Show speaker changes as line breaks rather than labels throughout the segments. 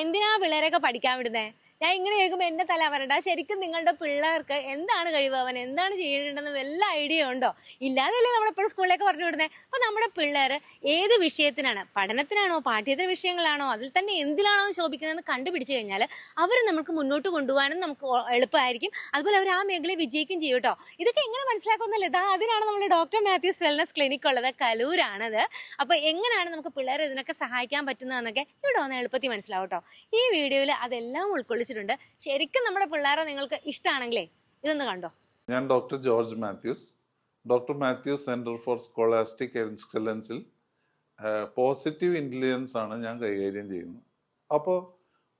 എന്തിനാ പിള്ളേരൊക്കെ പഠിക്കാൻ വിടുന്നത്? ഞാൻ ഇങ്ങനെ കേൾക്കുമ്പോൾ എൻ്റെ തല വരണ്ട. ശരിക്കും നിങ്ങളുടെ പിള്ളേർക്ക് എന്താണ് കഴിവ്, അവൻ എന്താണ് ചെയ്യേണ്ടതെന്ന് വല്ല ഐഡിയ ഉണ്ടോ? ഇല്ലാതല്ലേ നമ്മളെപ്പോഴും സ്കൂളിലേക്ക് പറഞ്ഞു വിടുന്നത്. അപ്പോൾ നമ്മുടെ പിള്ളേർ ഏത് വിഷയത്തിനാണ്, പഠനത്തിനാണോ പാഠ്യേതര വിഷയങ്ങളാണോ അതിൽ തന്നെ എന്തിലാണോ ശോഭിക്കുന്നതെന്ന് കണ്ടുപിടിച്ച് കഴിഞ്ഞാൽ അവർ നമുക്ക് മുന്നോട്ട് കൊണ്ടുപോകാനും നമുക്ക് എളുപ്പമായിരിക്കും. അതുപോലെ അവർ ആ മേഖലയിൽ വിജയിക്കും ചെയ്യും കേട്ടോ. ഇതൊക്കെ എങ്ങനെ മനസ്സിലാക്കുന്നില്ല? അതിനാണ് നമ്മുടെ ഡോക്ടർ മാത്യൂസ് വെൽനസ് ക്ലിനിക് ഉള്ളത്, കലൂരാണത്. അപ്പോൾ എങ്ങനെയാണ് നമുക്ക് പിള്ളേരെ ഇതിനൊക്കെ സഹായിക്കാൻ പറ്റുന്നതെന്നൊക്കെ ഇവിടെ വന്ന് എളുപ്പത്തിൽ മനസ്സിലാവും കേട്ടോ. ഈ വീഡിയോയിൽ അതെല്ലാം ഉൾക്കൊള്ളിച്ചിട്ടുണ്ട്. ശരിക്കും നമ്മുടെ പിള്ളേരെ നിങ്ങൾക്ക് ഇഷ്ടമാണെങ്കിലേ ഇതൊന്ന് കണ്ടോ.
ഞാൻ doctor George Mathews, doctor Mathews centre for scholastic എക്സലൻസിൽ പോസിറ്റീവ് ഇൻ്റലിജൻസ് ആണ് ഞാൻ കൈകാര്യം ചെയ്യുന്നത്. അപ്പോൾ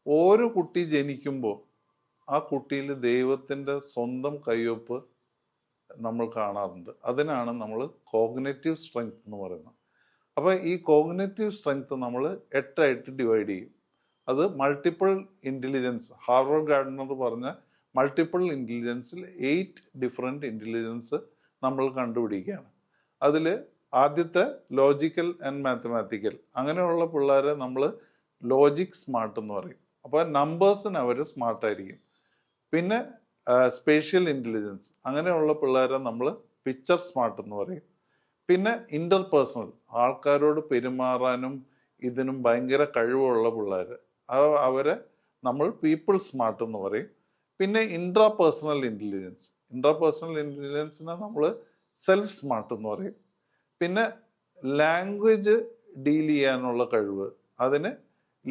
ഓരോ കുട്ടി ജനിക്കുമ്പോൾ ആ കുട്ടിയിൽ ദൈവത്തിൻ്റെ സ്വന്തം കയ്യൊപ്പ് നമ്മൾ കാണാറുണ്ട്. അതിനാണ് നമ്മൾ കോഗ്നേറ്റീവ് സ്ട്രെങ്ത് എന്ന് പറയുന്നത്. അപ്പോൾ ഈ കോഗ്നേറ്റീവ് സ്ട്രെങ്ത് നമ്മൾ 8 ഡിവൈഡ് ചെയ്യും. അത് മൾട്ടിപ്പിൾ ഇൻ്റലിജൻസ്, ഹാർവർഡ് ഗാർഡനർ പറഞ്ഞ മൾട്ടിപ്പിൾ ഇൻ്റലിജൻസിൽ 8 ഡിഫറെൻറ്റ് ഇൻ്റലിജൻസ് നമ്മൾ കണ്ടുപിടിക്കുകയാണ്. അതിൽ ആദ്യത്തെ ലോജിക്കൽ ആൻഡ് മാത്തമാറ്റിക്കൽ, അങ്ങനെയുള്ള പിള്ളേരെ നമ്മൾ ലോജിക് സ്മാർട്ട് എന്ന് പറയും. അപ്പോൾ നമ്പേഴ്സിന് അവർ സ്മാർട്ടായിരിക്കും. പിന്നെ സ്പേഷ്യൽ ഇൻ്റലിജൻസ്, അങ്ങനെയുള്ള പിള്ളേരെ നമ്മൾ പിക്ചർ സ്മാർട്ട് എന്ന് പറയും. പിന്നെ ഇൻ്റർപേഴ്സണൽ, ആൾക്കാരോട് പെരുമാറാനും ഇതിനും ഭയങ്കര കഴിവുള്ള പിള്ളേർ, അവരെ നമ്മൾ പീപ്പിൾ സ്മാർട്ട് എന്ന് പറയും. പിന്നെ ഇൻട്രാപേഴ്സണൽ ഇൻ്റലിജൻസിനെ നമ്മൾ സെൽഫ് സ്മാർട്ട് എന്ന് പറയും. പിന്നെ ലാംഗ്വേജ് ഡീൽ ചെയ്യാനുള്ള കഴിവ്, അതിന്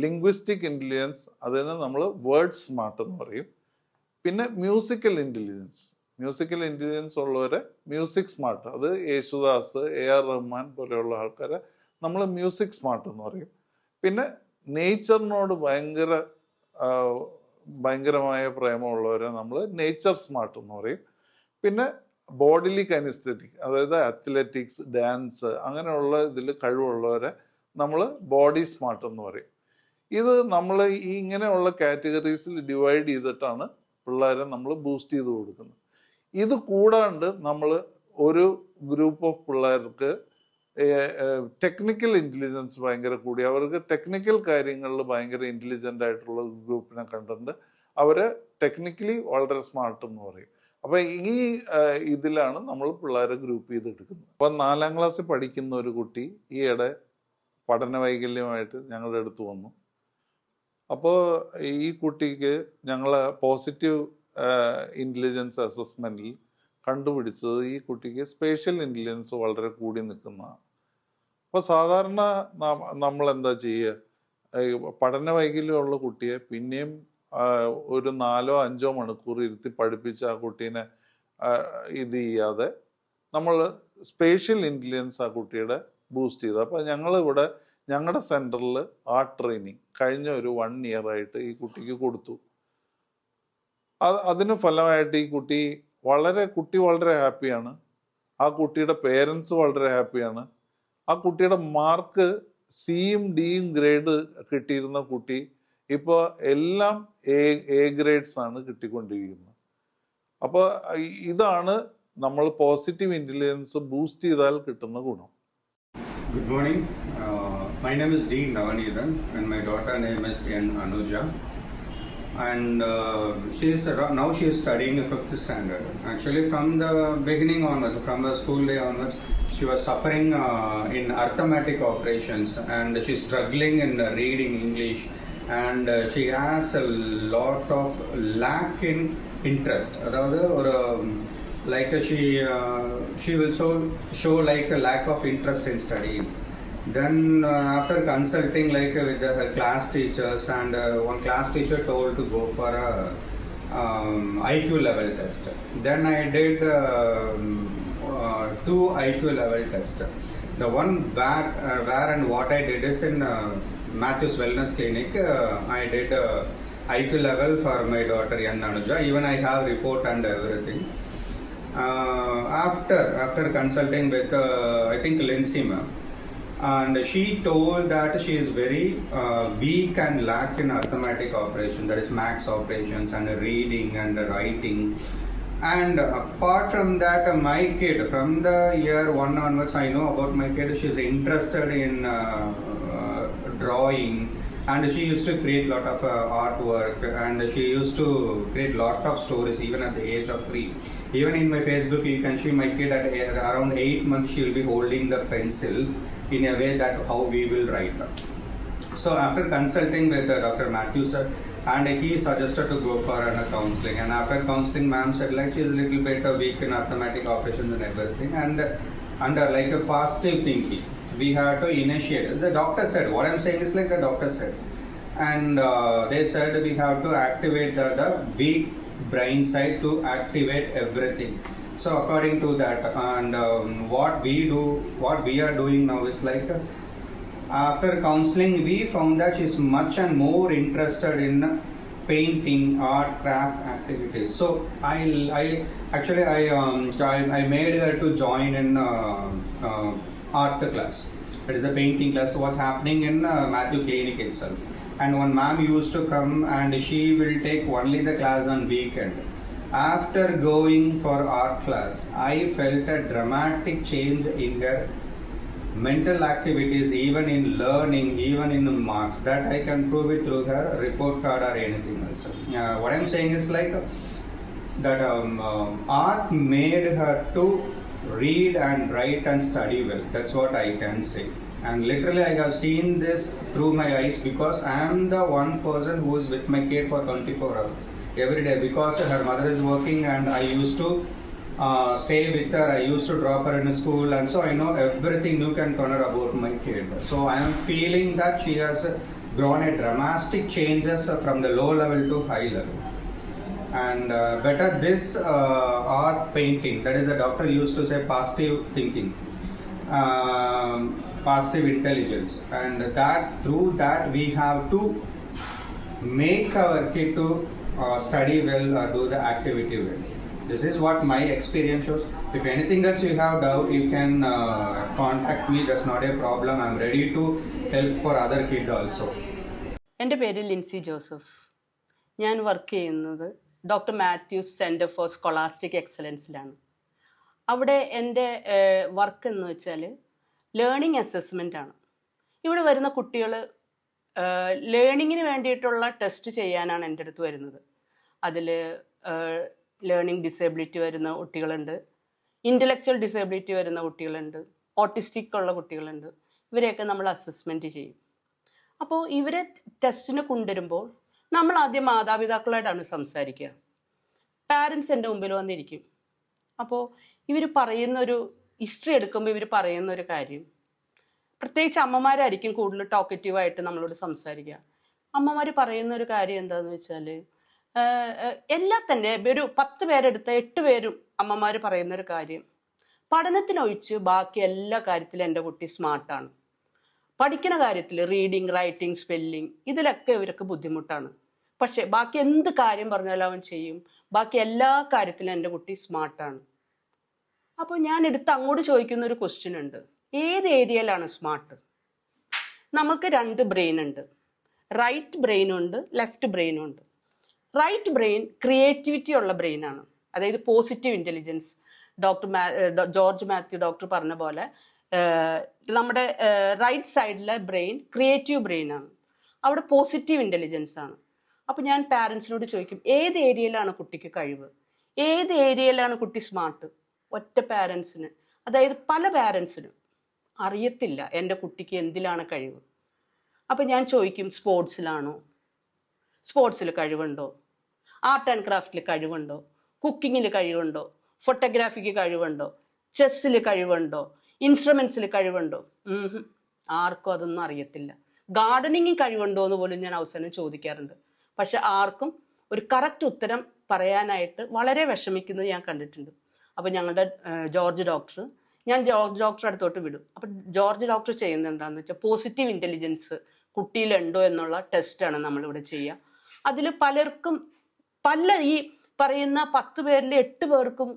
ലിംഗ്വിസ്റ്റിക് ഇൻ്റലിജൻസ്, അതിന് നമ്മൾ വേർഡ് സ്മാർട്ട് എന്ന് പറയും. പിന്നെ മ്യൂസിക്കൽ ഇൻ്റലിജൻസ് ഉള്ളവരെ മ്യൂസിക് സ്മാർട്ട്, അത് യേശുദാസ്, AR റഹ്മാൻ പോലെയുള്ള ആൾക്കാരെ നമ്മൾ മ്യൂസിക് സ്മാർട്ട് എന്ന് പറയും. പിന്നെ നേച്ചറിനോട് ഭയങ്കരമായ പ്രേമമുള്ളവരെ നമ്മൾ നേച്ചർ സ്മാർട്ട് എന്ന് പറയും. പിന്നെ ബോഡിലി കൈനസ്തെറ്റിക്, അതായത് അത്ലറ്റിക്സ്, ഡാൻസ്, അങ്ങനെയുള്ള ഇതിൽ കഴിവുള്ളവരെ നമ്മൾ ബോഡി സ്മാർട്ട് എന്ന് പറയും. ഇത് നമ്മൾ ഈ ഇങ്ങനെയുള്ള കാറ്റഗറീസിൽ ഡിവൈഡ് ചെയ്തിട്ടാണ് പിള്ളേരെ നമ്മൾ ബൂസ്റ്റ് ചെയ്ത് കൊടുക്കുന്നത്. ഇത് കൂടാണ്ട് നമ്മൾ ഒരു ഗ്രൂപ്പ് ഓഫ് പിള്ളേർക്ക് ടെക്നിക്കൽ ഇൻ്റലിജൻസ് ഭയങ്കര കൂടി, അവർക്ക് ടെക്നിക്കൽ കാര്യങ്ങളിൽ ഭയങ്കര ഇൻ്റലിജൻ്റ് ആയിട്ടുള്ള ഗ്രൂപ്പിനെ കണ്ടിട്ടുണ്ട്. അവരെ ടെക്നിക്കലി വളരെ സ്മാർട്ട് എന്ന് പറയും. അപ്പോൾ ഈ ഇതിലാണ് നമ്മൾ പിള്ളേരെ ഗ്രൂപ്പ് ചെയ്തെടുക്കുന്നത്. അപ്പം 4ാം ക്ലാസ്സിൽ പഠിക്കുന്ന ഒരു കുട്ടി ഈയിടെ പഠന വൈകല്യമായിട്ട് ഞങ്ങളുടെ അടുത്ത് വന്നു. അപ്പോൾ ഈ കുട്ടിക്ക് ഞങ്ങൾ പോസിറ്റീവ് ഇൻ്റലിജൻസ് അസസ്മെൻറ്റിൽ കണ്ടുപിടിച്ചത് ഈ കുട്ടിക്ക് സ്പേഷ്യൽ ഇൻ്റലിജൻസ് വളരെ കൂടി നിൽക്കുന്നതാണ്. അപ്പോൾ സാധാരണ നമ്മൾ എന്താ ചെയ്യുക, പഠന വൈകല്യമുള്ള കുട്ടിയെ പിന്നെയും ഒരു 4-5 മണിക്കൂർ ഇരുത്തി പഠിപ്പിച്ച് ആ കുട്ടീനെ ഇത് ചെയ്യാതെ നമ്മൾ സ്പേഷ്യൽ ഇൻ്റലിജൻസ് ആ കുട്ടിയുടെ ബൂസ്റ്റ് ചെയ്തു. അപ്പോൾ ഞങ്ങളിവിടെ ഞങ്ങളുടെ സെൻറ്ററിൽ ആർട്ട് ട്രെയിനിങ് കഴിഞ്ഞ ഒരു 1 ഇയർ ആയിട്ട് ഈ കുട്ടിക്ക് കൊടുത്തു. അതിന് ഫലമായിട്ട് ഈ കുട്ടി വളരെ ഹാപ്പിയാണ്. ആ കുട്ടിയുടെ പേരൻസ് വളരെ ഹാപ്പിയാണ്. ആ കുട്ടിയുടെ മാർക്ക് സിയും ഡിയും ഗ്രേഡ് കിട്ടിയിരുന്ന കുട്ടി ഇപ്പോൾ എല്ലാം എ ഗ്രേഡ്സ് ആണ് കിട്ടിക്കൊണ്ടിരിക്കുന്നത്. അപ്പോൾ ഇതാണ് നമ്മൾ പോസിറ്റീവ് ഇൻ്റലിജൻസ് ബൂസ്റ്റ് ചെയ്താൽ കിട്ടുന്ന ഗുണം.
Good morning. My name is D. Navaniran and my daughter name is N. Anuja. And now she is studying 5th standard. Actually, from the beginning onwards, from the school day onwards, she was suffering in arithmetic operations and she is struggling in reading English, and she has a lot of lack in interest. Like she will show like a lack of interest in studying. Then after consulting with her class teachers, and one class teacher told to go for a IQ level test. Then I did 2 IQ level tests. The one where and what I did is in Matthews Wellness Clinic. I did IQ level for my daughter N. Anuja. Even I have report and everything. After consulting with I think Lindsay ma'am, and she told that she is very weak and lack in arithmetic operation, that is maths operations and reading and writing. And apart from that, my kid from the year 1 onwards, I know about my kid, she is interested in drawing and she used to create lot of artwork, and she used to create lot of stories even at the age of 3. Even in my Facebook you can see my kid at around 8 months she will be holding the pencil in a way that how we will write. So after consulting with Dr. Matthew sir, and he suggested to go for a counseling, and after counseling ma'am said like she is a little bit weak in arithmetic operations and everything, and under like a positive thinking we have to initiate. The doctor said, what I'm saying is like the doctor said, and they said we have to activate the weak brain side to activate everything. So according to that, and what we are doing now is like, after counseling we found that she's much and more interested in painting, art, craft activities. So I made her to join in art class. It is a painting class. What's happening in Matthew Clinic itself. And one ma'am used to come and she will take only the class on weekend. After going for art class, I felt a dramatic change in her mental activities, even in learning, even in marks. That I can prove it through her report card or anything else. What I'm saying is like that art made her to read and write and study well. That's what I can say. And literally I have seen this through my eyes, because I am the one person who is with my kid for 24 hours every day, because her mother is working and I used to stay with her. I used to drop her in school, and so I know everything you can corner about my kid. So I am feeling that she has grown a dramatic changes from the low level to high level. And better this art painting, that is the doctor used to say positive thinking, positive intelligence, and that through that we have to make our kid to study well or do the activity well. This is what my experience shows. If anything else you have doubt, you can contact me. That's not a problem. I'm ready to help for other kids also.
എൻ്റെ പേര് ലിൻസി ജോസഫ്. ഞാൻ work ചെയ്യുന്നത് doctor Mathews centre for scholastic എക്സലൻസിലാണ്. അവിടെ എൻ്റെ work എന്ന് വെച്ചാൽ learning assessment ആണ്. ഇവിടെ വരുന്ന കുട്ടികൾ ലേണിങ്ങിന് വേണ്ടിയിട്ടുള്ള ടെസ്റ്റ് ചെയ്യാനാണ് എൻ്റെ അടുത്ത് വരുന്നത്. അതിൽ ലേണിംഗ് ഡിസേബിലിറ്റി വരുന്ന കുട്ടികളുണ്ട്, ഇൻ്റലക്ച്വൽ ഡിസേബിലിറ്റി വരുന്ന കുട്ടികളുണ്ട്, ഓട്ടിസ്റ്റിക് ഉള്ള കുട്ടികളുണ്ട്. ഇവരെയൊക്കെ നമ്മൾ അസസ്മെൻറ്റ് ചെയ്യും. അപ്പോൾ ഇവരെ ടെസ്റ്റിന് കൊണ്ടുവരുമ്പോൾ നമ്മൾ ആദ്യം മാതാപിതാക്കളായിട്ടാണ് സംസാരിക്കുക. പാരൻസ് എൻ്റെ മുമ്പിൽ വന്നിരിക്കും. അപ്പോൾ ഇവർ പറയുന്നൊരു ഹിസ്റ്ററി എടുക്കുമ്പോൾ ഇവർ പറയുന്നൊരു കാര്യം, പ്രത്യേകിച്ച് അമ്മമാരായിരിക്കും കൂടുതൽ ടോക്കറ്റീവായിട്ട് നമ്മളോട് സംസാരിക്കുക. അമ്മമാർ പറയുന്നൊരു കാര്യം എന്താണെന്ന് വെച്ചാൽ, എല്ലാ തന്നെ ഒരു 10 പേരെടുത്ത 8 പേരും അമ്മമാർ പറയുന്നൊരു കാര്യം, പഠനത്തിനൊഴിച്ച് ബാക്കി എല്ലാ കാര്യത്തിലും എൻ്റെ കുട്ടി സ്മാർട്ടാണ്. പഠിക്കുന്ന കാര്യത്തിൽ റീഡിങ്, റൈറ്റിംഗ്, സ്പെല്ലിങ് ഇതിലൊക്കെ ഇവർക്ക് ബുദ്ധിമുട്ടാണ്. പക്ഷേ ബാക്കി എന്ത് കാര്യം പറഞ്ഞാലും അവൻ ചെയ്യും. ബാക്കി എല്ലാ കാര്യത്തിലും എൻ്റെ കുട്ടി സ്മാർട്ടാണ്. അപ്പോൾ ഞാൻ എടുത്ത് അങ്ങോട്ട് ചോദിക്കുന്ന ഒരു ക്വസ്റ്റ്യൻ ഉണ്ട്, ഏത് ഏരിയയിലാണ് സ്മാർട്ട്? നമ്മൾക്ക് 2 ബ്രെയിൻ ഉണ്ട്, റൈറ്റ് ബ്രെയിനും ഉണ്ട്, ലെഫ്റ്റ് ബ്രെയിനും ഉണ്ട്. റൈറ്റ് ബ്രെയിൻ ക്രിയേറ്റിവിറ്റി ഉള്ള ബ്രെയിനാണ്, അതായത് positive intelligence. George Mathew doctor പറഞ്ഞ പോലെ നമ്മുടെ റൈറ്റ് സൈഡിലെ ബ്രെയിൻ ക്രിയേറ്റീവ് ബ്രെയിനാണ്, അവിടെ പോസിറ്റീവ് ഇൻ്റലിജൻസ് ആണ്. അപ്പോൾ ഞാൻ പാരൻസിനോട് ചോദിക്കും, ഏത് ഏരിയയിലാണ് കുട്ടിക്ക് കഴിവ്, ഏത് ഏരിയയിലാണ് കുട്ടി സ്മാർട്ട്? ഒറ്റ പാരൻസിന്, അതായത് പല പാരൻസിനും അറിയത്തില്ല എൻ്റെ കുട്ടിക്ക് എന്തിലാണ് കഴിവ്. അപ്പോൾ ഞാൻ ചോദിക്കും, സ്പോർട്സിലാണോ? സ്പോർട്സിൽ കഴിവുണ്ടോ? Art and ക്രാഫ്റ്റിൽ കഴിവുണ്ടോ? കുക്കിങ്ങിൽ കഴിവുണ്ടോ? ഫോട്ടോഗ്രാഫിക്ക് കഴിവുണ്ടോ? ചെസ്സിൽ കഴിവുണ്ടോ? ഇൻസ്ട്രുമെൻസിൽ കഴിവുണ്ടോ? ആർക്കും അതൊന്നും അറിയത്തില്ല. ഗാർഡനിങ്ങിൽ കഴിവുണ്ടോ എന്ന് പോലും ഞാൻ അവസാനം ചോദിക്കാറുണ്ട്. പക്ഷെ ആർക്കും ഒരു കറക്റ്റ് ഉത്തരം പറയാനായിട്ട് വളരെ വിഷമിക്കുന്നത് ഞാൻ കണ്ടിട്ടുണ്ട്. അപ്പോൾ ഞങ്ങളുടെ ഞാൻ ജോർജ് ഡോക്ടറെ അടുത്തോട്ട് വിടും. അപ്പം ജോർജ് ഡോക്ടർ ചെയ്യുന്നത് എന്താണെന്ന് വെച്ചാൽ, പോസിറ്റീവ് ഇൻ്റലിജൻസ് കുട്ടിയിലുണ്ടോ എന്നുള്ള ടെസ്റ്റാണ് നമ്മളിവിടെ ചെയ്യുക. അതിൽ പലർക്കും ഈ പറയുന്ന 10 പേരിൽ 8 പേർക്കും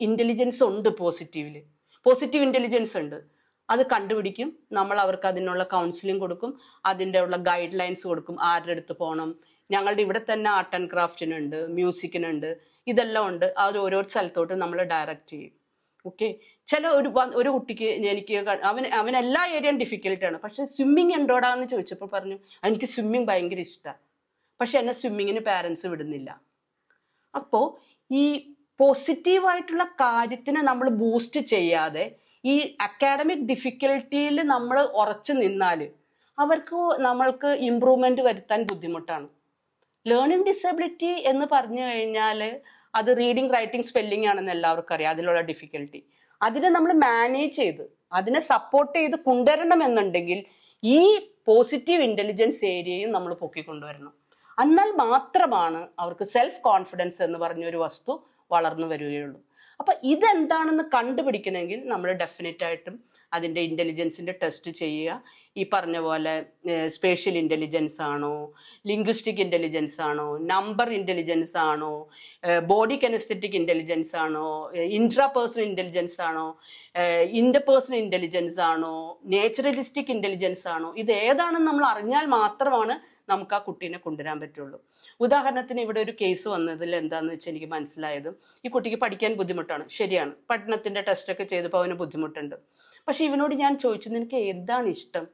ഇൻ്റലിജൻസ് ഉണ്ട്, പോസിറ്റീവ് ഇൻ്റലിജൻസ് ഉണ്ട്. അത് കണ്ടുപിടിക്കും. നമ്മൾ അവർക്ക് അതിനുള്ള കൗൺസിലിംഗ് കൊടുക്കും, അതിൻ്റെ ഉള്ള ഗൈഡ് ലൈൻസ് കൊടുക്കും, ആരുടെ അടുത്ത് പോകണം. ഞങ്ങളുടെ ഇവിടെ തന്നെ ആർട്ട് ആൻഡ് ക്രാഫ്റ്റിനുണ്ട്, മ്യൂസിക്കിനുണ്ട്, ഇതെല്ലാം ഉണ്ട്. അത് ഓരോ സ്ഥലത്തോട്ട് നമ്മൾ ഡയറക്റ്റ് ചെയ്യും. ഓക്കെ, ഒരു കുട്ടിക്ക് എനിക്ക് അവൻ എല്ലാ ഏരിയയും ഡിഫിക്കൽട്ടാണ്, പക്ഷെ സ്വിമ്മിങ് ഉണ്ടോടാന്ന് ചോദിച്ചപ്പോൾ പറഞ്ഞു എനിക്ക് സ്വിമ്മിങ് ഭയങ്കര ഇഷ്ടമാണ്, പക്ഷെ എന്നെ സ്വിമ്മിങ്ങിന് പാരൻസ് വിടുന്നില്ല. അപ്പോൾ ഈ പോസിറ്റീവായിട്ടുള്ള കാര്യത്തിനെ നമ്മൾ ബൂസ്റ്റ് ചെയ്യാതെ ഈ അക്കാഡമിക് ഡിഫിക്കൽറ്റിയിൽ നമ്മൾ ഉറച്ചു നിന്നാൽ നമ്മൾക്ക് ഇമ്പ്രൂവ്മെന്റ് വരുത്താൻ ബുദ്ധിമുട്ടാണ്. ലേണിംഗ് ഡിസബിലിറ്റി എന്ന് പറഞ്ഞു കഴിഞ്ഞാൽ അത് റീഡിങ്, റൈറ്റിംഗ്, സ്പെല്ലിംഗ് ആണെന്ന് എല്ലാവർക്കും അറിയാം, അതിലുള്ള ഡിഫിക്കൽറ്റി. അതിനെ നമ്മൾ മാനേജ് ചെയ്ത് അതിനെ സപ്പോർട്ട് ചെയ്ത് കൊണ്ടുവരണമെന്നുണ്ടെങ്കിൽ ഈ പോസിറ്റീവ് ഇന്റലിജൻസ് ഏരിയയും നമ്മൾ പൊക്കിക്കൊണ്ടുവരണം. എന്നാൽ മാത്രമാണ് അവർക്ക് സെൽഫ് കോൺഫിഡൻസ് എന്ന് പറഞ്ഞൊരു വസ്തു വളർന്നു വരികയുള്ളൂ. അപ്പം ഇതെന്താണെന്ന് കണ്ടുപിടിക്കണമെങ്കിൽ നമ്മൾ ഡെഫിനറ്റ് ആയിട്ടും അതിൻ്റെ ഇൻ്റലിജൻസിൻ്റെ ടെസ്റ്റ് ചെയ്യുക. ഈ പറഞ്ഞ പോലെ സ്പേഷ്യൽ ഇൻ്റലിജൻസ് ആണോ, ലിംഗ്വിസ്റ്റിക് ഇൻ്റലിജൻസ് ആണോ, നമ്പർ ഇൻ്റലിജൻസ് ആണോ, ബോഡി കെനസ്തെറ്റിക് ഇൻ്റലിജൻസ് ആണോ, ഇൻട്രാപേഴ്സണൽ ഇൻ്റലിജൻസ് ആണോ, ഇൻ്റർപേഴ്സണൽ ഇൻ്റലിജൻസ് ആണോ, നേച്ചുറലിസ്റ്റിക് ഇൻ്റലിജൻസ് ആണോ, ഇത് ഏതാണെന്ന് നമ്മൾ അറിഞ്ഞാൽ മാത്രമാണ് നമുക്ക് ആ കുട്ടീനെ കൊണ്ടുവരാൻ പറ്റുള്ളൂ. ഉദാഹരണത്തിന് ഇവിടെ ഒരു കേസ് വന്നതിൽ എന്താണെന്ന് വെച്ചാൽ എനിക്ക് മനസ്സിലായത്, ഈ കുട്ടിക്ക് പഠിക്കാൻ ബുദ്ധിമുട്ടാണ്, ശരിയാണ്, പഠനത്തിൻ്റെ ടെസ്റ്റൊക്കെ ചെയ്തപ്പോൾ അവന് ബുദ്ധിമുട്ടുണ്ട്. പക്ഷെ ഇവനോട് ഞാൻ ചോദിച്ചു നിനക്ക് എന്താണ് ഇഷ്ടം?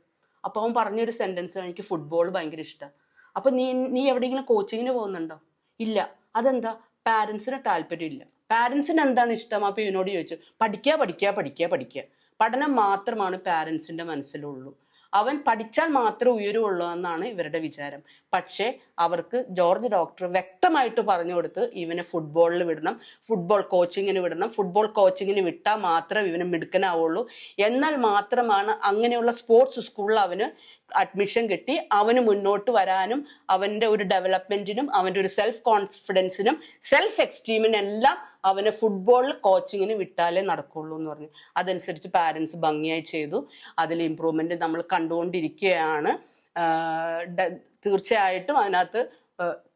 അപ്പോൾ അവൻ പറഞ്ഞൊരു സെൻറ്റൻസ്, എനിക്ക് ഫുട്ബോൾ ഭയങ്കര ഇഷ്ടമാണ്. അപ്പം നീ എവിടെയെങ്കിലും കോച്ചിങ്ങിന് പോകുന്നുണ്ടോ? ഇല്ല. അതെന്താ? പാരൻസിന് താല്പര്യമില്ല. പാരൻസിന് എന്താണ് ഇഷ്ടം? അപ്പോൾ ഇവനോട് ചോദിച്ചു പഠിക്കുക. പഠനം മാത്രമാണ് പാരൻസിൻ്റെ മനസ്സിലുള്ളൂ. അവൻ പഠിച്ചാൽ മാത്രമേ ഉയരുള്ളൂ എന്നാണ് ഇവരുടെ വിചാരം. പക്ഷേ അവർക്ക് ജോർജ് ഡോക്ടർ വ്യക്തമായിട്ട് പറഞ്ഞു കൊടുത്ത് ഇവനെ ഫുട്ബോളിൽ വിടണം, ഫുട്ബോൾ കോച്ചിങ്ങിന് വിടണം, ഫുട്ബോൾ കോച്ചിങ്ങിന് വിട്ടാൽ മാത്രമേ ഇവന് മിടുക്കനാവുള്ളൂ. എന്നാൽ മാത്രമാണ് അങ്ങനെയുള്ള സ്പോർട്സ് സ്കൂളിൽ അവന് അഡ്മിഷൻ കിട്ടി അവന് മുന്നോട്ട് വരാനും അവൻ്റെ ഒരു ഡെവലപ്മെൻറ്റിനും അവൻ്റെ ഒരു സെൽഫ് കോൺഫിഡൻസിനും സെൽഫ് എക്സ്റ്റീമിനെല്ലാം അവനെ ഫുട്ബോളിൽ കോച്ചിങ്ങിന് വിട്ടാലേ നടക്കുള്ളൂ എന്ന് പറഞ്ഞു. അതനുസരിച്ച് പാരൻസ് ഭംഗിയായി ചെയ്തു. അതിൽ ഇമ്പ്രൂവ്മെൻറ്റ് നമ്മൾ കണ്ടുകൊണ്ടിരിക്കുകയാണ്. തീർച്ചയായിട്ടും അതിനകത്ത്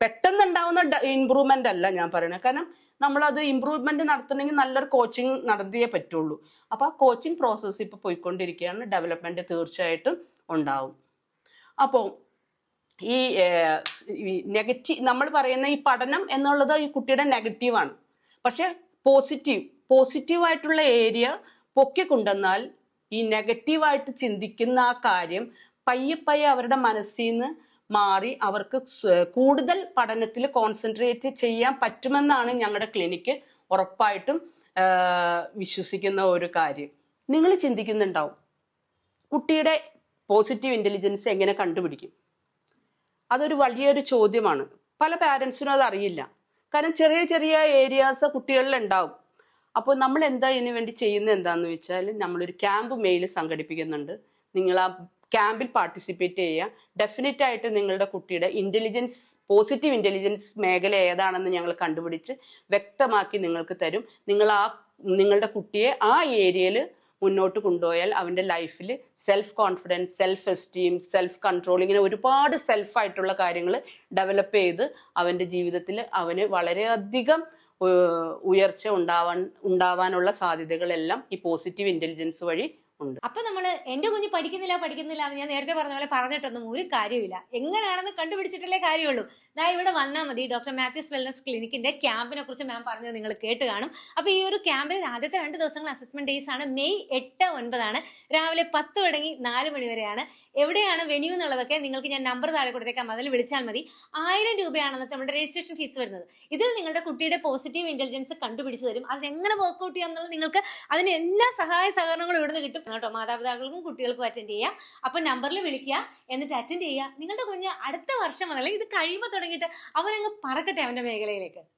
പെട്ടെന്നുണ്ടാവുന്ന ഇമ്പ്രൂവ്മെൻ്റ് അല്ല ഞാൻ പറയുന്നത്. കാരണം നമ്മളത് ഇമ്പ്രൂവ്മെൻറ്റ് നടത്തണമെങ്കിൽ നല്ലൊരു കോച്ചിങ് നടത്തിയേ പറ്റുള്ളൂ. അപ്പോൾ ആ കോച്ചിങ് പ്രോസസ്സ് ഇപ്പോൾ പോയിക്കൊണ്ടിരിക്കുകയാണ്. ഡെവലപ്മെൻറ്റ് തീർച്ചയായിട്ടും ഉണ്ടാവും. അപ്പോൾ ഈ നമ്മൾ പറയുന്ന ഈ പഠനം എന്നുള്ളത് ഈ കുട്ടിയുടെ നെഗറ്റീവാണ്. പക്ഷെ പോസിറ്റീവായിട്ടുള്ള ഏരിയ പൊക്കിക്കൊണ്ടെന്നാൽ ഈ നെഗറ്റീവായിട്ട് ചിന്തിക്കുന്ന ആ കാര്യം പയ്യെ അവരുടെ മനസ്സിൽ നിന്ന് മാറി അവർക്ക് കൂടുതൽ പഠനത്തിൽ കോൺസെൻട്രേറ്റ് ചെയ്യാൻ പറ്റുമെന്നാണ് ഞങ്ങളുടെ ക്ലിനിക്ക് ഉറപ്പായിട്ടും വിശ്വസിക്കുന്ന ഒരു കാര്യം. നിങ്ങൾ ചിന്തിക്കുന്നുണ്ടാവും കുട്ടിയുടെ പോസിറ്റീവ് ഇൻ്റലിജൻസ് എങ്ങനെ കണ്ടുപിടിക്കും? അതൊരു വലിയൊരു ചോദ്യമാണ്. പല പാരൻസിനും അത് അറിയില്ല. കാരണം ചെറിയ ഏരിയാസ് കുട്ടികളിൽ ഉണ്ടാവും. അപ്പോൾ നമ്മൾ എന്താ ഇതിനു വേണ്ടി ചെയ്യുന്നത് എന്താണെന്ന് വെച്ചാൽ നമ്മളൊരു ക്യാമ്പ് മെയിൽ സംഘടിപ്പിക്കുന്നുണ്ട്. നിങ്ങൾ ആ ക്യാമ്പിൽ പാർട്ടിസിപ്പേറ്റ് ചെയ്യുക. ഡെഫിനറ്റ് ആയിട്ട് നിങ്ങളുടെ കുട്ടിയുടെ ഇൻ്റലിജൻസ്, പോസിറ്റീവ് ഇൻ്റലിജൻസ് മേഖല ഏതാണെന്ന് ഞങ്ങൾ കണ്ടുപിടിച്ച് വ്യക്തമാക്കി നിങ്ങൾക്ക് തരും. നിങ്ങളുടെ കുട്ടിയെ ആ ഏരിയയിൽ മുന്നോട്ട് കൊണ്ടുപോയാൽ അവൻ്റെ ലൈഫിൽ self confidence, self esteem, self control, ഇങ്ങനെ ഒരുപാട് സെൽഫായിട്ടുള്ള കാര്യങ്ങൾ ഡെവലപ്പ് ചെയ്ത് അവൻ്റെ ജീവിതത്തിൽ അവന് വളരെയധികം ഉയർച്ച ഉണ്ടാവാനുള്ള സാധ്യതകളെല്ലാം ഈ പോസിറ്റീവ് ഇൻ്റലിജൻസ് വഴി ഉണ്ട്.
അപ്പൊ നമ്മള് എന്റെ കുഞ്ഞ് പഠിക്കുന്നില്ല എന്ന് ഞാൻ നേരത്തെ പറഞ്ഞ പോലെ പറഞ്ഞിട്ടൊന്നും ഒരു കാര്യമില്ല. എങ്ങനെയാണെന്ന് കണ്ടുപിടിച്ചിട്ടല്ലേ കാര്യമുള്ളൂ. ഇവിടെ വന്നാൽ മതി. ഡോക്ടർ മാത്യൂസ് വെൽനസ് ക്ലിനിക്കിന്റെ ക്യാമ്പിനെ കുറിച്ച് മാം പറഞ്ഞത് നിങ്ങൾ കേട്ട് കാണും. അപ്പൊ ഈ ഒരു ക്യാമ്പിൽ ആദ്യത്തെ 2 ദിവസങ്ങൾ അസസ്മെന്റ് ഡേയ്സ് ആണ്. മെയ് 8, 9 രാവിലെ 10 തുടങ്ങി 4 മണി വരെയാണ്. എവിടെയാണ് വെന്യൂ എന്നുള്ളതൊക്കെ നിങ്ങൾക്ക് ഞാൻ നമ്പർ താഴെ കൊടുത്തേക്കാം, അതിൽ വിളിച്ചാൽ മതി. 1000 രൂപയാണ് നമ്മുടെ രജിസ്ട്രേഷൻ ഫീസ് വരുന്നത്. ഇതിൽ നിങ്ങളുടെ കുട്ടിയുടെ പോസിറ്റീവ് ഇന്റലിജൻസ് കണ്ടുപിടിച്ച് തരും. അതിനെങ്ങനെ വർക്ക്ഔട്ട് ചെയ്യാമെന്നുള്ളത് നിങ്ങൾക്ക് അതിന് എല്ലാ സഹായ സഹകരണങ്ങളും ഇവിടുന്ന് കിട്ടും കേട്ടോ. മാതാപിതാക്കൾക്കും കുട്ടികൾക്കും അറ്റൻഡ് ചെയ്യാം. അപ്പൊ നമ്പറിൽ വിളിക്കുക, എന്നിട്ട് അറ്റൻഡ് ചെയ്യുക. നിങ്ങളുടെ കുഞ്ഞ് അടുത്ത വർഷം മുതൽ ഇത് കഴിയുമ്പോൾ തുടങ്ങിയിട്ട് അവനങ്ങ് പറക്കട്ടെ അവന്റെ മേഖലയിലേക്ക്.